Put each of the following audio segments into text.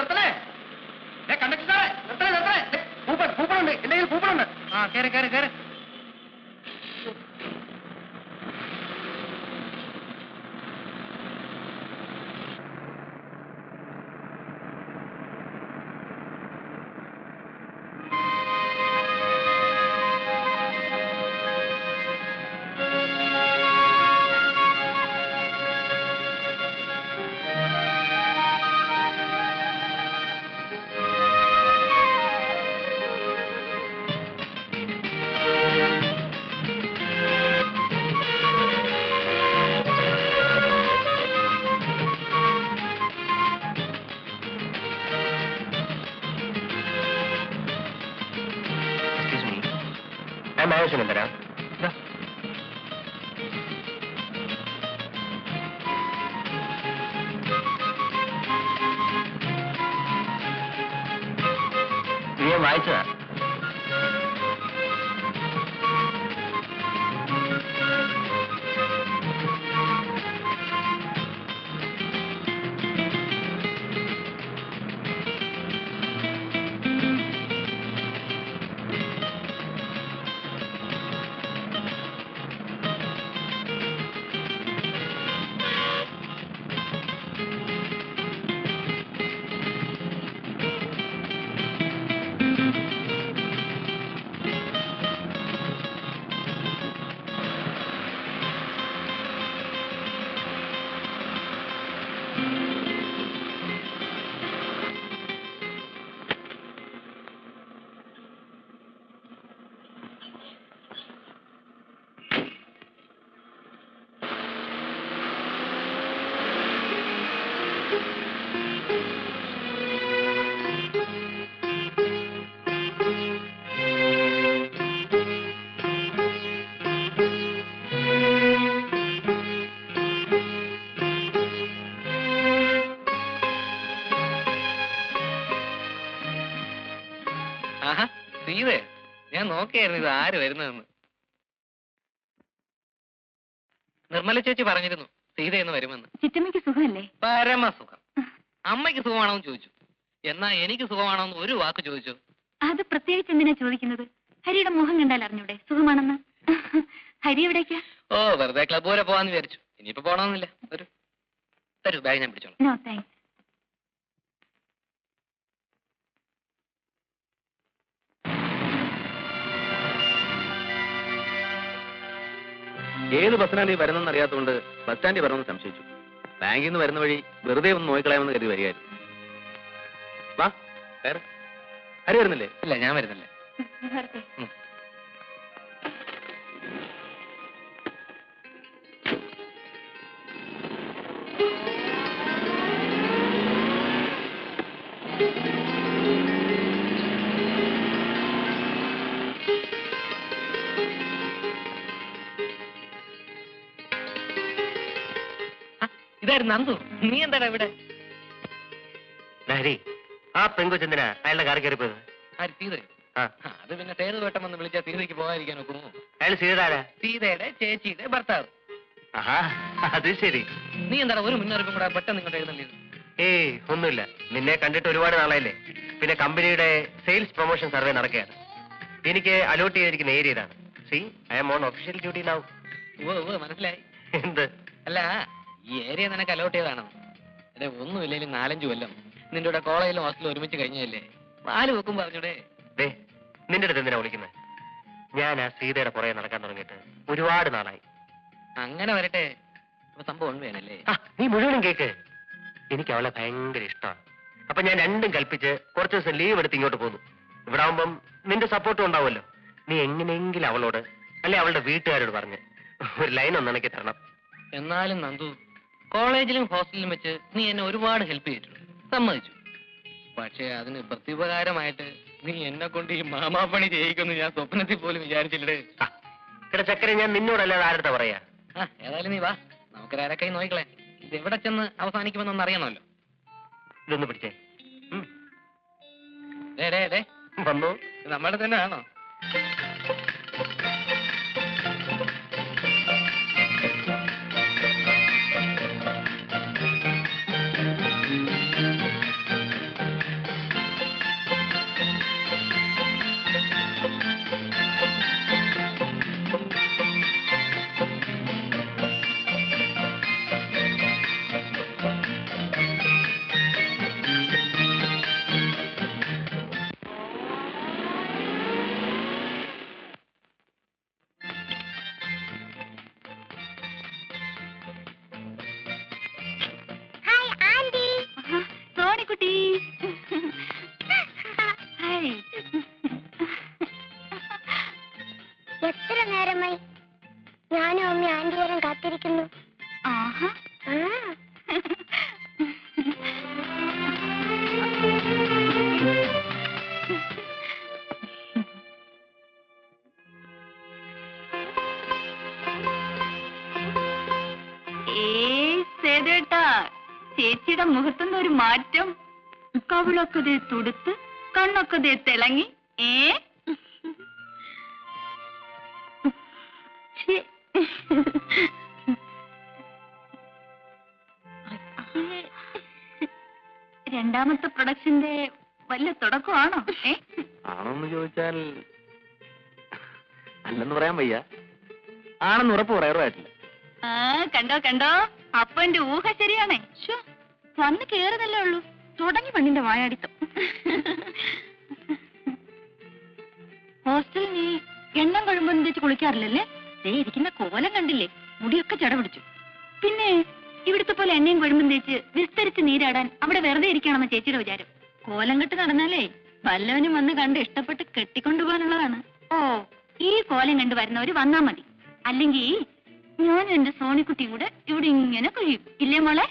നിർത്തണേ. Conductor സാറേ, നിർത്തണേ നിർത്തണേ. കൂപ്പണുണ്ട്, എന്റെ കയ്യിൽ കൂപ്പണുണ്ട്. ആ കയറി കയറി കയറി. ആവശ്യം തരാം. ഞാൻ വായിച്ചതാ. സീതേ, ഞാൻ നോക്കിയായിരുന്നു ഇത് ആര് വരുന്നതെന്ന്. നിർമ്മല ചേച്ചി പറഞ്ഞിരുന്നു സീതയെന്ന് വരുമെന്ന്. ചിറ്റമ്മയ്ക്ക് സുഖമല്ലേ? പരമസുഖം. അമ്മയ്ക്ക് സുഖമാണോന്ന് ചോദിച്ചു. എന്നാ എനിക്ക് സുഖമാണോന്ന് ഒരു വാക്ക് ചോദിച്ചു. അത് പ്രത്യേകിച്ച് എന്തിനാ ചോദിക്കുന്നത്? ഹരിയുടെ മുഖം കണ്ടാൽ അറിഞ്ഞൂടെ സുഖമാണെന്ന്? ഹരി എവിടേക്കാ? ഓ, വെറുതെ ക്ലബ് വരെ പോവാന്ന് വിചാരിച്ചു. ഇനിയിപ്പോ പോണമെന്നില്ല. ഒരു തരൂ, ബാഗ് ഞാൻ പിടിച്ചോളാം. No thanks. ഏത് ബസ്സിനാണ് ഈ വരുന്നെന്ന് അറിയാത്തതുകൊണ്ട് ബസ് സ്റ്റാൻഡിൽ വരണമെന്ന് സംശയിച്ചു. ബാങ്കിൽ നിന്ന് വരുന്ന വഴി വെറുതെ ഒന്ന് നോക്കിക്കളയാമെന്ന് കരുതി വരികയായിരുന്നു. വാ, വേറെ ഹരി വരുന്നില്ലേ? ഇല്ല, ഞാൻ വരുന്നില്ല. ഇതായിരുന്നു നന്ദു. നീ എന്താണ് ഇവിടെ? ഹരി, ആ പെങ്കൊച്ചെന്തിനാ അയാളുടെ കാറി കയറിപ്പോയത്? ആര്, സീതയോ? അത് പിന്നെ സേതു വേട്ടം വന്ന് വിളിച്ചാൽ സീതയ്ക്ക് പോകാതിരിക്കാൻ ഒക്കുമോ? അയാൾ സീതയാരാ? സീതയുടെ ചേച്ചിയുടെ ഭർത്താവ്. അത് ശരി. നീ എന്താണ് ഒരു മുന്നറിയിപ്പും കൂടെ പെട്ടെന്ന് ഇങ്ങോട്ട് എഴുന്നള്ളിയത്? ഏയ് ഒന്നുമില്ല, നിന്നെ കണ്ടിട്ട് ഒരുപാട് നാളായില്ലേ. പിന്നെ കമ്പനിയുടെ സെയിൽസ് പ്രൊമോഷൻ സർവേ നടക്കുകയാണ്. എനിക്ക് അലോട്ട് ചെയ്തിരിക്കുന്ന ഏരിയ ഇതാണ്. See, I am on official duty now. മനസ്സിലായി. എന്ത്? അല്ല, ഈ ഏരിയ നിനക്ക് അലോട്ട് ചെയ്താണോ? അതെ, ഒന്നുമില്ലെങ്കിലും 4-5 കൊല്ലം നിന്റെ കൂടെ കോളേജിലും ഹോസ്റ്റലും ഒരുമിച്ച് കഴിഞ്ഞല്ലേ. 4 വെക്കും പറഞ്ഞൂടെ? നിന്റെ അടുത്ത് എന്തിനാ വിളിക്കുന്നത്? ഞാൻ ആ സീതയുടെ പുറകെ നടക്കാൻ തുടങ്ങിയിട്ട് ഒരുപാട് നാളായി. അങ്ങനെ വരട്ടെ. സംഭവം വേണല്ലേ? നീ മുഴുവനും കേക്ക്. എനിക്ക് അവളെ ഭയങ്കര ഇഷ്ടമാണ്. അപ്പൊ ഞാൻ രണ്ടും കൽപ്പിച്ച് കുറച്ച് ദിവസം ലീവ് എടുത്ത് ഇങ്ങോട്ട് പോന്നു. ഇവിടെ ആവുമ്പം നിന്റെ സപ്പോർട്ടും ഉണ്ടാവുമല്ലോ. നീ എങ്ങനെയെങ്കിലും അവളോട് അല്ലെ അവളുടെ വീട്ടുകാരോട് പറഞ്ഞ് ഒരു ലൈൻ ഒന്ന് ഇണക്കി തരണം. എന്നാലും നന്ദു, കോളേജിലും ഹോസ്റ്റലിലും വെച്ച് നീ എന്നെ ഒരുപാട് ഹെൽപ്പ് ചെയ്തിട്ടുണ്ട്, സമ്മതിച്ചു. പക്ഷേ അതിന് പ്രത്യുപകാരമായിട്ട് നീ എന്നെ കൊണ്ട് ഈ മാമാപ്പണി ചെയ്യിക്കുന്നു ഞാൻ സ്വപ്നത്തിൽ പോലും വിചാരിച്ചില്ലേ. ഇവിടെ ചക്കര, ഞാൻ നിന്നോടല്ലാതെ ആരുടെ പറയാ? ഏതായാലും നീ വാ, നമുക്കൊരക്കൈ നോക്കിക്കളെ. ഇത് എവിടെ ചെന്ന് അവസാനിക്കുമെന്നൊന്ന് അറിയണമല്ലോ. ഇതൊന്ന് പിടിച്ചേ. വന്നു. നമ്മുടെ തന്നെ ആണോ? എന്താ മുഖത്തുനിന്ന് ഒരു മാറ്റം? കവിളൊക്കെ ദേ തുടുത്ത്, കണ്ണൊക്കെ ദേ തിളങ്ങി. ഛെ. രണ്ടാമത്തെ പ്രൊഡക്ഷന്റെ വല്ല തുടക്കമാണോ? ആണോന്ന് ചോദിച്ചാൽ അല്ലെന്ന് പറയാൻ വയ്യ, ആണെന്ന് ഉറപ്പ് പറയാറുമായിട്ടില്ല. കണ്ടോ കണ്ടോ, അപ്പൊ എന്റെ ഊഹ ശരിയാണേ. വന്ന് കേറുന്നല്ലേ ഉള്ളൂ, തുടങ്ങി പെണ്ണിന്റെ വായാടിത്തം. ഹോസ്റ്റലിൽ നീ എണ്ണം കഴിയുമ്പോൾ തേച്ച് കുളിക്കാറില്ലല്ലേ? ഇരിക്കുന്ന കോലം കണ്ടില്ലേ, മുടിയൊക്കെ ചടപിടിച്ചു. പിന്നെ ഇവിടുത്തെ പോലെ എണ്ണയും കൊഴുമ്പും തേച്ച് വിസ്തരിച്ച് നീരാടാൻ അവിടെ വെറുതെ ഇരിക്കണമെന്ന് ചേച്ചിയുടെ വിചാരം. കോലം കെട്ട് നടന്നാലേ വല്ലവനും വന്ന് കണ്ട് ഇഷ്ടപ്പെട്ട് കെട്ടിക്കൊണ്ടുപോകാനുള്ളതാണ്. ഓ, ഈ കോലം കണ്ടു വരുന്നവര് വന്നാ മതി. അല്ലെങ്കിൽ ഞാനും എന്റെ സോണിക്കുട്ടിയും കൂടെ ഇവിടെ ഇങ്ങനെ കഴിയും, ഇല്ലേ മോളെ?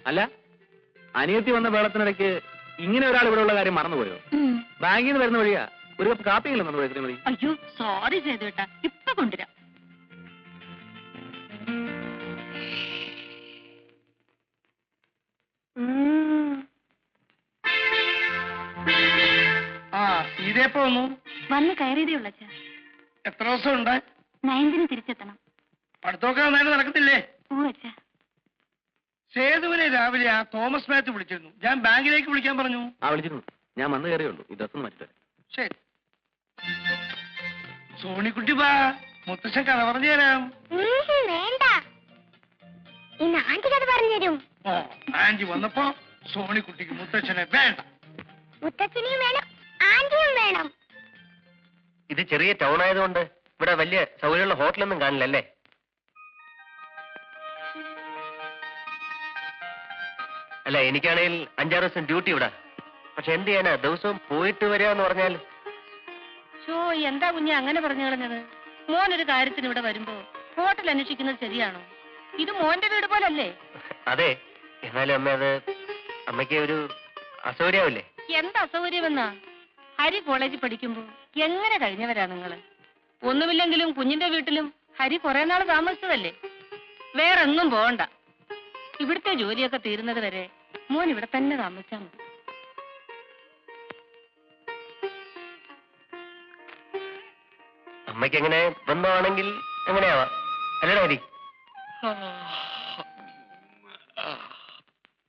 അല്ല, അനിയത്തി വന്ന വേളത്തിനിടയ്ക്ക് ഇങ്ങനെ ഒരാൾ ഇവിടെ ഉള്ള കാര്യം മറന്നുപോയോ? ബാങ്കിൽ നിന്ന് വരുന്ന വഴിയാ, ഒരു കപ്പ് കാപ്പിയെങ്കിലും മതി. അയ്യോ സോറി ചെയ്തു കേട്ടാ, ഇപ്പൊ കൊണ്ടുവരാം. വന്ന് കയറിയതേ ഉള്ള. എത്ര ദിവസം ഉണ്ട്? 9th തിരിച്ചെത്തണം. പഠിത്തമൊക്കെ നന്നായിട്ട് നടക്കത്തില്ലേ? സേതുവിനെ രാവിലെ ആ തോമസ് മാത്യു വിളിച്ചിരുന്നു. ഞാൻ ബാങ്കിലേക്ക് വിളിക്കാൻ പറഞ്ഞു. വിളിച്ചിരുന്നു, ഞാൻ വന്ന് കയറിയുള്ളൂ. ഇതൊന്നും മാറ്റി. ശരി സോണിക്കുട്ടി വാ, മുത്തശ്ശൻ കഥ പറഞ്ഞു തരാം. വേണ്ട, ആന്റി കഥ പറഞ്ഞു തരും. ഓ, ആന്റി വന്നപ്പോ സോണിക്കുട്ടിക്ക് മുത്തച്ഛനെ വേണ്ട. മുത്തച്ഛനെയും വേണം, ആന്റിയും വേണം. ഇത് ചെറിയ ടൗൺ ആയതുകൊണ്ട് ഇവിടെ വലിയ സൗകര്യമുള്ള ഹോട്ടലൊന്നും കാണില്ലല്ലേ? അല്ല, എനിക്കാണെങ്കിൽ 5-6 ദിവസം ഡ്യൂട്ടി ഇവിടെ. പക്ഷെ എന്ത് ചെയ്യാനാ, ദിവസവും പോയിട്ട് വരികയെന്ന് പറഞ്ഞാൽ. എന്താ കുഞ്ഞെ അങ്ങനെ പറഞ്ഞു കളഞ്ഞത്? മോനൊരു കാര്യത്തിന് ഇവിടെ വരുമ്പോ ഹോട്ടൽ അന്വേഷിക്കുന്നത് ശരിയാണോ? ഇത് മോന്റെ വീട് പോലല്ലേ? അതെ, എന്നാലും അമ്മ, അത് അമ്മയ്ക്ക് ഒരു അസൗകര്യാവില്ലേ? എന്താ അസൗകര്യമെന്നാ? ഹരി കോളേജിൽ പഠിക്കുമ്പോ എങ്ങനെ കഴിഞ്ഞവരാ നിങ്ങള്? ഒന്നുമില്ലെങ്കിലും കുഞ്ഞിന്റെ വീട്ടിലും ഹരി കുറെ നാൾ താമസിച്ചതല്ലേ. വേറെങ്ങും പോകണ്ട. ഇവിടുത്തെ ജോലിയൊക്കെ തീരുന്നത് വരെ മോൻ ഇവിടെ തന്നെ താമസിച്ചാ മതി. അമ്മയ്ക്ക് എങ്ങനെ ബന്ധമാണെങ്കിൽ എങ്ങനെയാവാ, അല്ലേടാ ഹരി?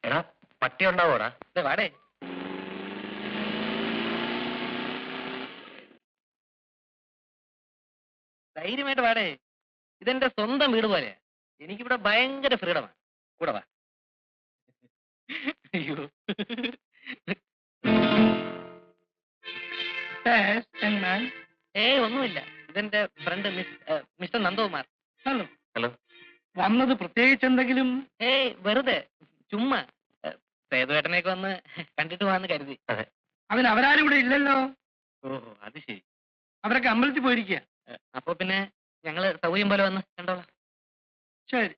എടാ, പട്ടി ഉണ്ടാവോടാ? വാടേ, ധൈര്യമായിട്ട് വാടേ. ഇതെന്റെ സ്വന്തം വീട് പോലെയാ. എനിക്കിവിടെ ഭയങ്കര ഫ്രീഡമാണ്. കൂടെ വാ. അയ്യോ, ഒന്നുമില്ല. ഇതെന്റെ front mister Nandakumar. Hello. Hello. വന്നത് പ്രത്യേകിച്ച് എന്തെങ്കിലും? വെറുതെ ചുമ്മാ സേതുവേട്ടനെയൊക്കെ വന്ന് കണ്ടിട്ട് പോവാന്ന് കരുതി. അതിന് അവരാരും ഇവിടെ ഇല്ലല്ലോ. ഓഹോ, അത് ശരി. അവരൊക്കെ അമ്പലത്തിൽ പോയിരിക്കുക. അപ്പൊ പിന്നെ ഞങ്ങള് സൗകര്യം പോലെ വന്ന് കണ്ടോളാം. ശരി.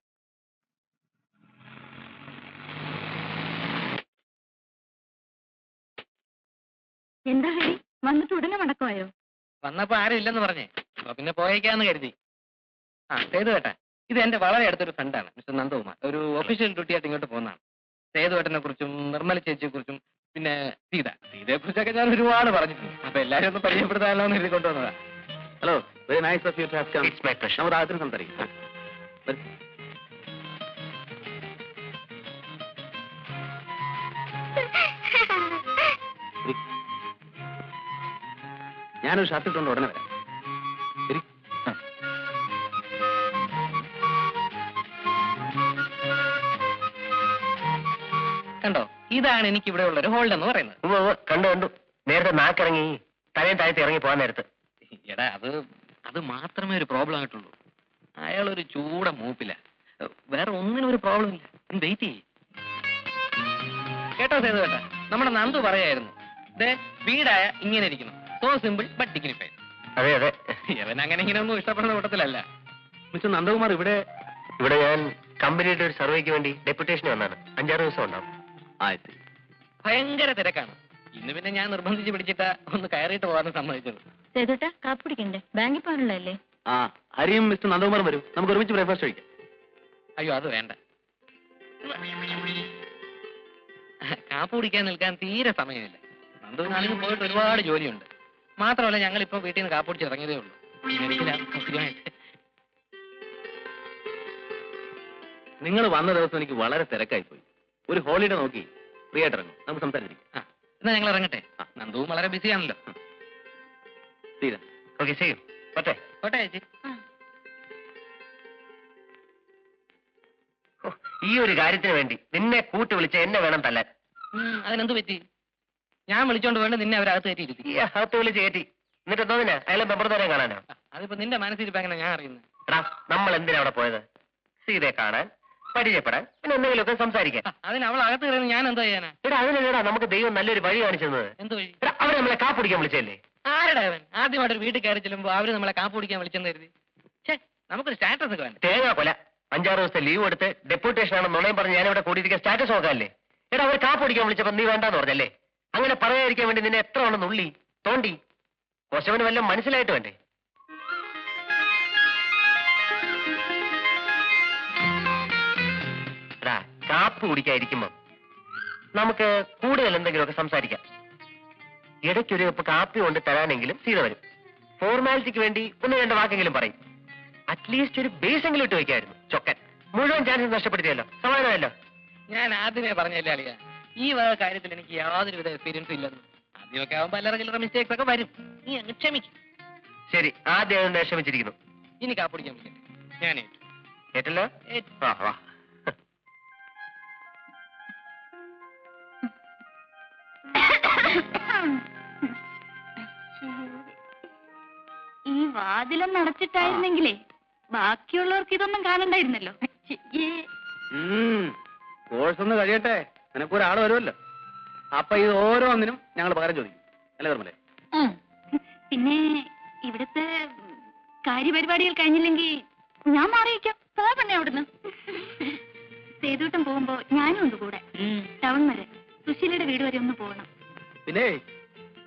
എന്താ ഹരി, വന്നിട്ട് ഉടനെ മടക്കമായോ? വന്നപ്പോ ആരും ഇല്ലെന്ന് പറഞ്ഞേ, അപ്പൊ പിന്നെ പോയേക്കാന്ന് കരുതി. സേതുവേട്ട, ഇത് എന്റെ വളരെ അടുത്തൊരു ഫ്രണ്ടാണ്, മിസ്റ്റർ നന്ദകുമാർ. ഒരു ഒഫീഷ്യൽ ഡ്യൂട്ടി ആയിട്ട് ഇങ്ങോട്ട് പോകുന്നതാണ്. സേതുവേട്ടനെ കുറിച്ചും നിർമ്മല ചേച്ചിയെ കുറിച്ചും പിന്നെ സീതയെ കുറിച്ചൊക്കെ ഞാൻ ഒരുപാട് പറഞ്ഞിട്ടുണ്ട്. അപ്പൊ എല്ലാരും ഒന്ന് പരിചയപ്പെടുത്താനല്ലോ എന്ന് എഴുതി കൊണ്ടുവന്നതാ. Hello, very nice of you to have come. It's my pleasure. നമ്മുടെ ആദ്യം സംസാരിക്കാം. ഞാനൊരു ഷർട്ട് ഇട്ടുകൊണ്ട് ഉടനെ വരാം. ശരി. കണ്ടോ, ഇതാണ് എനിക്ക് ഇവിടെ ഉള്ള ഒരു ഹോൾഡ് എന്ന് പറയുന്നത്. കണ്ടു കണ്ടു. നേരത്തെ നാക്കിറങ്ങി തലയും താഴത്ത് ഇറങ്ങി പോകാൻ നേരത്ത്. എടാ, അത് മാത്രമേ ഒരു പ്രോബ്ലം ആയിട്ടുള്ളൂ. അയാൾ ഒരു ചൂട മൂപ്പില്ല. വേറെ ഒന്നിനും ഒരു പ്രോബ്ലം ഇല്ല. വെയിറ്റ് ചെയ്യ്. കേട്ടോ സേതുവേട്ടാ, നമ്മുടെ നന്ദു പറയായിരുന്നു, വീടായ ഇങ്ങനെ ഇരിക്കണം, സോ സിമ്പിൾ ബട്ട് ഡിഗ്നിഫൈഡ്. അതെ അതെ, അവൻ അങ്ങനെ ഇങ്ങനെ ഒന്നും ഇഷ്ടപ്പെടുന്ന കൂട്ടത്തിലല്ല. മിസ്റ്റർ നന്ദകുമാർ, ഇവിടെ ഞാൻ കമ്പനിയുടെ ഒരു സർവേക്ക് വേണ്ടി ഡെപ്യൂട്ടേഷൻ വന്നാണ്. 5-6 ദിവസം ഉണ്ടാവും. ഭയങ്കര തിരക്കാണ്. ഇന്ന് പിന്നെ ഞാൻ നിർബന്ധിച്ച് പിടിച്ചിട്ട് ഒന്ന് കയറിയിട്ട് പോകാൻ സമ്മതിച്ചത്. സേതുട്ടാ, കാപ്പി പിടിക്കണ്ടേ? ബാങ്കിൽ പോകാനുള്ളതല്ലേ? ഹരിയും മിസ്റ്റർ നന്ദകുമാറും വരും, നമുക്ക് ഒരുമിച്ച് ബ്രേക്ക്ഫാസ്റ്റ് കഴിക്കാം. അയ്യോ, അത് വേണ്ട. കാപ്പ് കുടിക്കാൻ നിൽക്കാൻ തീരെ സമയമില്ല. നന്ദുവിനാണെങ്കിൽ പോയിട്ട് ഒരുപാട് ജോലിയുണ്ട്. മാത്രമല്ല ഞങ്ങൾ ഇപ്പൊ വീട്ടിൽ നിന്ന് കാപ്പ് കുടിച്ച് ഇറങ്ങിയതേ ഉള്ളൂ. നിങ്ങൾ വന്ന ദിവസം എനിക്ക് വളരെ തിരക്കായി പോയി. ഒരു ഹോളിഡേ നോക്കി ഫ്രീ ആയിട്ട് ഇറങ്ങും, നമുക്ക് സംസാരിച്ചിരിക്കും. എന്നാ ഞങ്ങൾ ഇറങ്ങട്ടെ. നന്ദുവും വളരെ ബിസിയാണല്ലോ. ഓക്കെ ചെയ്യും. പറ്റേ കോട്ടെ ചേച്ചി. ഈ ഒരു കാര്യത്തിന് വേണ്ടി നിന്നെ കൂട്ടി വിളിച്ച എന്നെ വേണം തല്ലാൻ. അതിനെന്ത് പറ്റി? ഞാൻ വിളിച്ചോണ്ട് വേണ്ട നിന്നെ അവരകത്ത് കയറ്റിയിരുത്തി. ഈ അകത്ത് വിളിച്ച് കയറ്റി എന്നിട്ട് എന്തോന്നിനാ അയാളെ മെമ്പർമാരെ കാണാനോ? അതിപ്പോ നിന്റെ മനസ്സിരിപ്പോ എങ്ങനെ ഞാൻ അറിയുന്നത്? എടാ നമ്മൾ എന്തിനാ അവിടെ പോയത്? സീതയെ കാണാൻ, പരിചയപ്പെടാൻ, പിന്നെ എന്തെങ്കിലുമൊക്കെ സംസാരിക്കാൻ. അതിന് അവൾ അകത്ത് കയറുന്നത് ഞാൻ എന്താ ചെയ്യാനാ? എടാ അതിനെടാ നമുക്ക് ദൈവം നല്ലൊരു വഴി കാണിച്ചു തന്നത്. എന്ത് വഴി? എടാ അവരെ നമ്മളെ കാപ്പിടിക്കാൻ വിളിച്ചല്ലേ? ആരുടെ അവൻ? ആദ്യമായിട്ട് വീട്ടിൽ കയറി ചെല്ലുമ്പോ അവര് നമ്മളെ കാപ്പ് കുടിക്കാൻ വിളിച്ചെന്ന് കരുതി. നമുക്കൊരു സ്റ്റാറ്റസ് ഒക്കെ വേണ്ട. തേങ്ങാ കൊല 5-6 ദിവസത്തെ ലീവ് എടുത്ത് ഡെപ്യൂട്ടേഷൻ ആണെന്ന് നുണയും പറഞ്ഞ് ഞാനിവിടെ കൂടിയിരിക്കാൻ സ്റ്റാറ്റസ് നോക്കാല്ലേ? എടാ അവർ കാപ്പിടിക്കാൻ വിളിച്ചപ്പോ നീ വേണ്ടാന്ന് പറഞ്ഞല്ലേ? അങ്ങനെ പറയാതിരിക്കാൻ വേണ്ടി നിന്നെ എത്ര വേണം നുള്ളി തോണ്ടി? കൊശവന് വല്ലതും മനസ്സിലായിട്ട് വേണ്ടേ? എടാ കാപ്പ് കുടിക്കാതിരിക്കുമ്പോ നമുക്ക് കൂടുതൽ എന്തെങ്കിലുമൊക്കെ സംസാരിക്കാം. ഇടയ്ക്കൊരു കപ്പ് കാപ്പി കൊണ്ട് തരാനെങ്കിലും സീത വരും. ഫോർമാലിറ്റിക്ക് വേണ്ടി 1-2 വാക്കെങ്കിലും പറയും. അറ്റ്ലീസ്റ്റ് ഒരു ബേസെങ്കിലും ഇട്ട് വയ്ക്കായിരുന്നു. ചൊക്കൻ മുഴുവൻ ചാൻസ് നഷ്ടപ്പെടുത്തിയല്ലോ. സമാധാനമല്ലോ. ഞാൻ ആദ്യമേ പറഞ്ഞല്ലേ അളിയ, ഈ വക കാര്യത്തിൽ എനിക്ക് യാതൊരുവിധ എക്സ്പീരിയൻസും ഇല്ലെന്ന്. ആദ്യമൊക്കെ ആവുമ്പോ അല്ലറ ചില്ലറ മിസ്റ്റേക്സ് ഒക്കെ വരും. നീ അങ്ങ് ക്ഷമിക്കും. ശരി, ആദ്യം ക്ഷമിച്ചിരിക്കുന്നു. ഇനി കാപ്പിടിക്കാൻ വിളിക്കട്ടെ. ഞാൻ കേട്ടല്ലോ? ആ വാ. ഈ വാതിലൊന്നും അടച്ചിട്ടായിരുന്നെങ്കിലേ ബാക്കിയുള്ളവർക്ക് ഇതൊന്നും കാണണ്ടായിരുന്നല്ലോ. കോഴ്സ് ഒന്ന് കഴിയട്ടെ, നിനക്ക് ഒരാൾ വരുമല്ലോ. അപ്പൊ ഇത് ഓരോന്നിനും ഞങ്ങൾ പകരം ചോദിക്കും അല്ലേ നിർമ്മലേ? പിന്നെ ഇവിടുത്തെ കാര്യപരിപാടികൾ കഴിഞ്ഞില്ലെങ്കിൽ ഞാൻ മാറിയിക്കാം. പോവണേ അവിടുന്ന്. സേതുട്ടം പോകുമ്പോ ഞാനും ഉണ്ട് കൂടെ. ടൗൺ വരെ സുശീലയുടെ വീട് വരെ ഒന്ന് പോകണം. പിന്നെ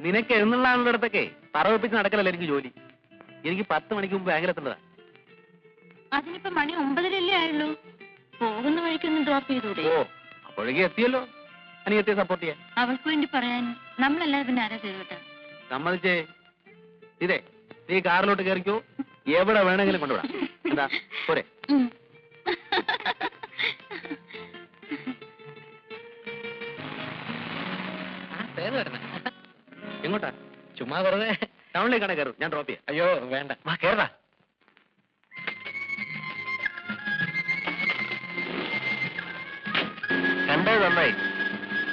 നിനക്ക് എഴുന്നള്ളാനുള്ളിടത്തൊക്കെ പറവപ്പിച്ച് നടക്കലല്ല എനിക്ക് ജോലി. എനിക്ക് 10 മണിക്ക് മുമ്പ് ബാങ്കിലെത്തേണ്ടതാ. അതിനിപ്പോ മണി 9:30 ആയുള്ളൂ. പോകുന്ന വഴിക്കൊന്ന് ഡ്രോപ്പ് ചെയ്തൂടെ? ഓ അപ്പോഴേക്കും എത്തിയല്ലോ. അനിയത്തെ സപ്പോർട്ട് ചെയ്യാൻ അവൾക്ക് വേണ്ടി പറയാൻ നമ്മളല്ലാതെ പിന്നെ ആരാ സേതുട്ടാ? സമ്മതിച്ചേ. ഇതേ നീ കാറിലോട്ട് കയറിക്കോ, എവിടെ വേണമെങ്കിലും കൊണ്ടുവിടാം. എന്താ പോരെ? എങ്ങോട്ടാ? ചുമ്മാ വെറുതെ ടൗണിലേക്കാണ് കയറും, ഞാൻ ഡ്രോപ്പ് ചെയ്യാം. അയ്യോ വേണ്ട. വാ കേറടാ. കണ്ടത് നന്നായി.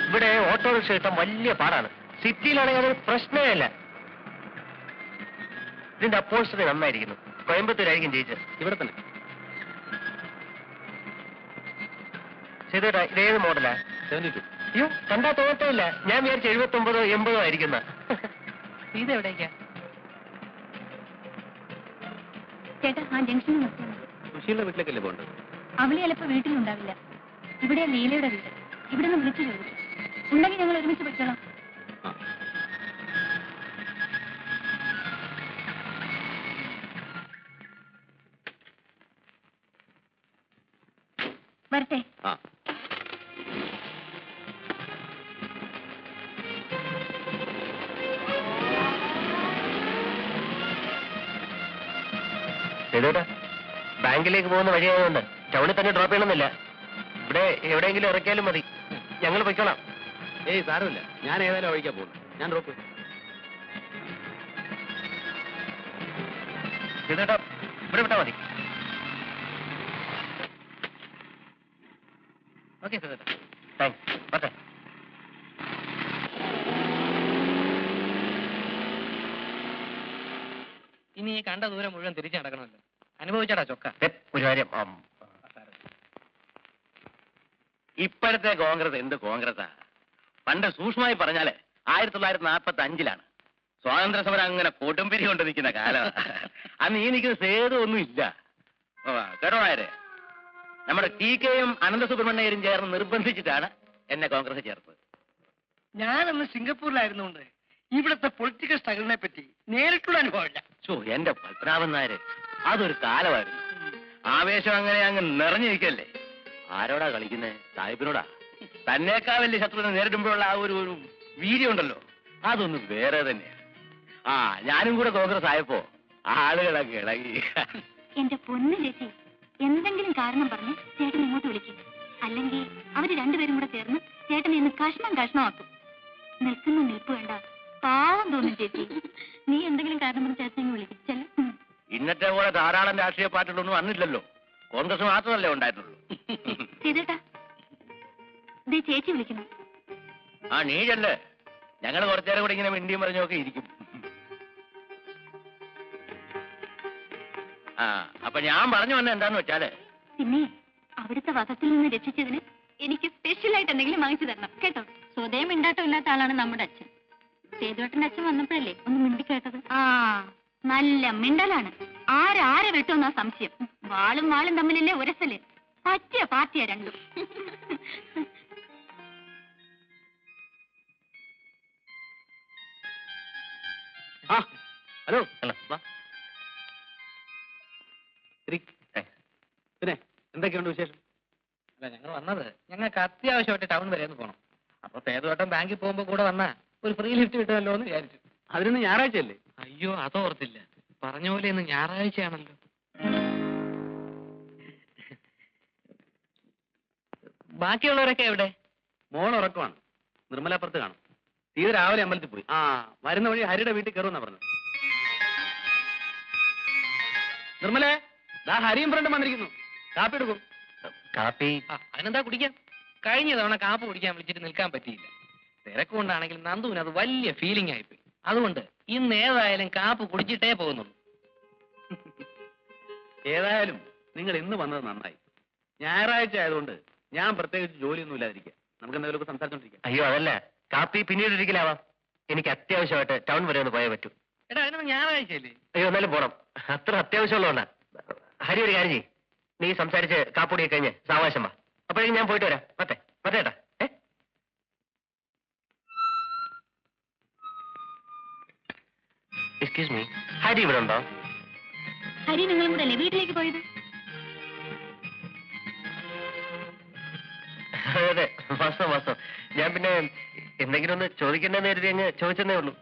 ഇവിടെ ഓട്ടോറിക്ഷ കിട്ടാൻ വലിയ പാടാണ്. സിറ്റിയിലാണെങ്കിൽ അതൊരു പ്രശ്നമേ അല്ല. ഇതിന്റെ അപ്പോൾസ്റ്ററി നന്നായിരിക്കുന്നു. കോയമ്പത്തൂരായിരിക്കും ജയിച്ചത്. ഇവിടെ തന്നെ. ചെയ്തേട്ടാ ഇതേത് മോഡലാ? 72. അയ്യോ കണ്ടാ തോന്നത്തില്ല. ഞാൻ വിചാരിച്ചു 79-80 ആയിരിക്കുന്ന. ഇത് എവിടേക്കാ? ചേട്ടാ ആ ജംഗ്ഷനിൽ നിർത്തിയാൽ മതി. സുശീലിന്റെ വീട്ടിലേക്കല്ലേ പോകേണ്ടത്? അവള് ചിലപ്പോ വീട്ടിലുണ്ടാവില്ല. ഇവിടെ ലീലയുടെ വീട്. ഇവിടെ നിന്ന് വിളിച്ചു ചോദിച്ചു. ഉണ്ടെങ്കിൽ ഞങ്ങൾ ഒരുമിച്ച് പൊയ്ക്കോളാം. വരട്ടെ. ചെയ്തേട്ടാ ബാങ്കിലേക്ക് പോകുന്ന വഴിയായതുകൊണ്ട് ടൗണിൽ തന്നെ ഡ്രോപ്പ് ചെയ്യണമെന്നില്ല. ഇവിടെ എവിടെയെങ്കിലും ഇറക്കിയാലും മതി. ഞങ്ങൾ പൊയ്ക്കോളാം. ഏയ് സാരമില്ല, ഞാൻ ഏതായാലും ഒഴിക്കാൻ പോകുന്നു. ഞാൻ ഡ്രോപ്പ്. ചെയ്തേട്ടാ ഇവിടെ വിട്ടാ മതി. ഓക്കെ സേതുട്ടാ. താങ്ക്സ്. ഓക്കെ. ഇനി ഈ കണ്ട ദൂരം മുഴുവൻ തിരിച്ചു നടക്കണമല്ലോ. അനുഭവിച്ചാടാ ചൊക്ക. ഒരു കാര്യം ഇപ്പോഴത്തെ കോൺഗ്രസ് എന്ത് കോൺഗ്രസാ? പണ്ട് സൂക്ഷ്മമായി പറഞ്ഞാല് 1945-ലാണ് സ്വാതന്ത്ര്യ സമരം അങ്ങനെ കൊടുമ്പിരി കൊണ്ട് നിൽക്കുന്ന കാലം. അന്ന് ഈ നിൽക്കുന്ന സേതു ഒന്നും ഇല്ല. കേട്ടോ ആരെ? നമ്മുടെ TK-യും അനന്തസുബ്രഹ്മണ്യരും ചേർന്ന് നിർബന്ധിച്ചിട്ടാണ് എന്നെ കോൺഗ്രസ് ചേർത്തത്. ഞാനന്ന് സിംഗപ്പൂരിലായിരുന്നുകൊണ്ട് ഇവിടുത്തെ പൊളിറ്റിക്കൽ സ്ട്രഗിളിനെ പറ്റി നേരിട്ടുള്ള അനുഭവമില്ല. എന്റെ പത്മനാഭൻ നായര്, അതൊരു കാലമായിരുന്നു. ആവേശം അങ്ങനെ അങ്ങ് നിറഞ്ഞു നിൽക്കല്ലേ. ആരോടാ കളിക്കുന്നേ? സാഹിബിനോടാ. തന്നേക്കാൾ വലിയ ശത്രുവിനെ നേരിടുമ്പോഴുള്ള ആ ഒരു വീര്യം ഉണ്ടല്ലോ, അതൊന്നും വേറെ തന്നെയാ. ആ, ഞാനും കൂടെ കോൺഗ്രസ് ആയപ്പോ ആളുകളൊക്കെ ഇളകി. എന്റെ പൊന്നു ചേച്ചി, എന്തെങ്കിലും കാരണം പറഞ്ഞ് ചേട്ടൻ ഇങ്ങോട്ട് വിളിക്കും. അല്ലെങ്കിൽ അവര് രണ്ടുപേരും കൂടെ ചേർന്ന് ചേട്ടനെ ഇന്ന് കഷ്ണമാക്കും. നിൽക്കുന്ന നിൽപ്പ് വേണ്ട, പാവം തോന്നും ചേച്ചി. നീ എന്തെങ്കിലും കാരണം പറഞ്ഞ് ചേട്ടനെ വിളിക്കും. ചെല്ല. ഇന്നത്തെ പോലെ ധാരാളം രാഷ്ട്രീയ പാർട്ടികളൊന്നും അന്നില്ലല്ലോ. കോൺഗ്രസ് മാത്രമല്ലേ ഉണ്ടായിരുന്നുള്ളൂ. ചെയ്തേട്ടാ, ദേ ചേച്ചി വിളിക്കുന്നു. ആ, നീ ചെല്ലേ. ഞങ്ങൾ കുറച്ചേരം കൂടെ ഇങ്ങനെ മിണ്ടിയും പറഞ്ഞൊക്കെ ഇരിക്കും. ആ, അപ്പൊ ഞാൻ പറഞ്ഞു വന്ന എന്താന്ന് വെച്ചാല്, പിന്നെ അവിടുത്തെ വധത്തിൽ നിന്ന് രക്ഷിച്ചതിന് എനിക്ക് സ്പെഷ്യലായിട്ട് എന്തെങ്കിലും വാങ്ങിച്ചു തരണം കേട്ടോ. സ്വതയം മിണ്ടാട്ടം ഇല്ലാത്ത ആളാണ് നമ്മുടെ അച്ഛൻ. സേതുവേട്ടന്റെ അച്ഛൻ വന്നപ്പോഴല്ലേ ഒന്ന് മിണ്ടി കേട്ടത്. ആ, നല്ല മിണ്ടലാണ്. ആരെ വെട്ടുമെന്നാ സംശയം. വാളും തമ്മിലല്ലേ ഉരസല്. പറ്റിയ പാർട്ടിയാ രണ്ടും. ആ, ഹലോ. പിന്നെ എന്തൊക്കെയുണ്ട് വിശേഷം? അല്ല, ഞങ്ങൾ വന്നത് ഞങ്ങൾക്ക് അത്യാവശ്യമായിട്ട് ടൗൺ വരെ ഒന്ന് പോകണം. അപ്പൊ സേതുവേട്ടൻ ബാങ്കിൽ പോകുമ്പോ കൂടെ വന്നാ ഒരു ഫ്രീ ലിഫ്റ്റ് കിട്ടുമല്ലോ എന്ന് വിചാരിച്ചു. അതിനൊന്ന് ഞായറാഴ്ചയല്ലേ? അയ്യോ, അതോർത്തില്ല. പറഞ്ഞ പോലെ ഇന്ന് ഞായറാഴ്ചയാണല്ലോ. ബാക്കിയുള്ളവരൊക്കെ എവിടെ? മോൾ ഉറക്കമാണ്. നിർമ്മലാപ്പുറത്ത് കാണും. തീരെ രാവിലെ അമ്പലത്തിൽ പോയി. ആ, വരുന്ന വഴി ഹരിയുടെ വീട്ടിൽ കയറുമെന്നാ പറഞ്ഞത്. നിർമ്മലേ, ദാ ഹരിയും ഫ്രണ്ടും വന്നിരിക്കുന്നു. കാപ്പി എടുക്കും. കാപ്പി അതിനെന്താ കുടിക്കാം? കഴിഞ്ഞ തവണ കാപ്പ് കുടിക്കാൻ വിളിച്ചിട്ട് നിൽക്കാൻ പറ്റിയില്ല. തിരക്കുകൊണ്ടാണെങ്കിൽ നന്ദുവിന് അത് വലിയ ഫീലിംഗ് ആയിപ്പോയി. അതുകൊണ്ട് ഇന്ന് ഏതായാലും കാപ്പ് കുടിച്ചിട്ടേ പോകുന്നുള്ളൂ. ഏതായാലും നിങ്ങൾ ഇന്ന് വന്നത് നന്നായി. ഞായറാഴ്ച ആയതുകൊണ്ട് ഞാൻ പ്രത്യേകിച്ച് ജോലിയൊന്നും ഇല്ലാതിരിക്കുക. നമുക്ക് എന്തെങ്കിലുമൊക്കെ സംസാരിച്ചോണ്ടിരിക്കാം. അയ്യോ, അതല്ല, കാപ്പി പിന്നീട് ഒരിക്കലാവാം. എനിക്ക് അത്യാവശ്യമായിട്ട് ടൗൺ വരെ ഒന്ന് പോയേ പറ്റൂ. എടാ, അതിനൊന്ന് ഞായറാഴ്ചയല്ലേ? അയ്യോ, എന്നാലും പോണം. അത്ര അത്യാവശ്യമുള്ളതുകൊണ്ടാ. ഹരി, ഒരു കാര്യം ചെയ്യ്. നീ സംസാരിച്ച് കാപ്പുടിയൊക്കെ കഴിഞ്ഞ് സാവകാശം വാ. അപ്പോഴേക്കും ഞാൻ പോയിട്ട് വരാം. മറ്റേട്ടാ. എക്സ്ക്യൂസ് മീ, ഹരി ഇവിടെ ഉണ്ടോ? ഹരി നിങ്ങളും കൂടെ അല്ലേ വീട്ടിലേക്ക് പോയത്? അതെ, വാസ്തവം. ഞാൻ പിന്നെ എന്തെങ്കിലും ഒന്ന് ചോദിക്കേണ്ടെന്ന് കരുതി അങ്ങ് ചോദിച്ചെന്നേ ഉള്ളൂ.